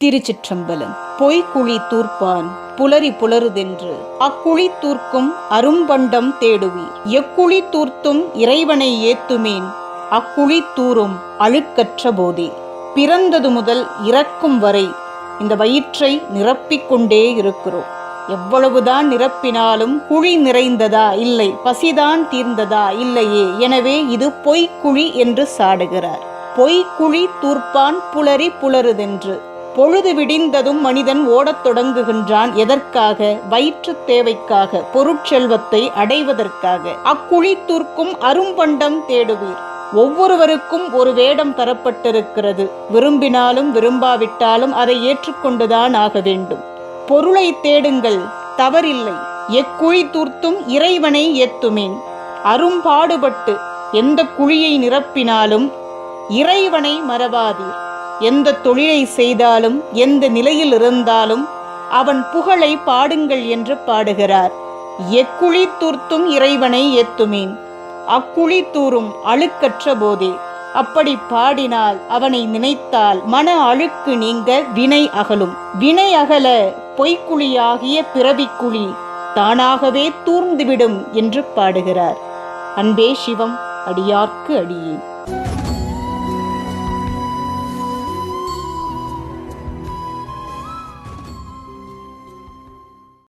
திருச்சிற்றம்பலம். பொய்க்குழி தூர்ப்பான் புலரி புலருதென்று அக்குழி தூர்க்கும் அரும்பண்டம் தேடுவீர். எக்குழி தூர்த்தும் இறைவனை ஏத்துமேன் அக்குழி தூரும் அழுக்கற்ற போதே. பிறந்தது முதல் இறக்கும் வரை இந்த வயிற்றை நிரப்பிக் கொண்டே இருக்கிறோம். எவ்வளவுதான் நிரப்பினாலும் குழி நிறைந்ததா? இல்லை. பசிதான் தீர்ந்ததா? இல்லையே. எனவே இது பொய்க்குழி என்று சாடுகிறார். பொய்க்குழி தூர்ப்பான் புலரி புலருதென்று. பொழுது விடிந்ததும் மனிதன் ஓடத் தொடங்குகின்றான். எதற்காக? வயிற்று தேவைக்காக, பொருட்செல்வத்தை அடைவதற்காக. அக்குழி தூர்க்கும் அரும்பண்டம் தேடுவீர். ஒவ்வொருவருக்கும் ஒரு வேடம் தரப்பட்டிருக்கிறது. விரும்பினாலும் விரும்பாவிட்டாலும் அதை ஏற்றுக்கொண்டுதான் ஆக வேண்டும். பொருளை தேடுங்கள், தவறில்லை. எக்குழி தூர்த்தும் இறைவனை ஏத்துமேன். அரும்பாடுபட்டு எந்த குழியை நிரப்பினாலும் இறைவனை மறவாதீர். எந்த தொழிலை செய்தாலும் எந்த நிலையில் இருந்தாலும் அவன் புகழை பாடுங்கள் என்று பாடுகிறார். எக்குழி தூர்த்தும் இறைவனை ஏத்துமேன் அக்குழி தூரும் அழுக்கற்ற போதே. அப்படி பாடினால், அவனை நினைத்தால் மன அழுக்கு நீங்க வினை அகலும். வினை அகல பொய்க்குழியாகிய பிறவிக்குழி தானாகவே தூர்ந்துவிடும் என்று பாடுகிறார். அன்பே சிவம், அடியார்க்கு அடியேன்.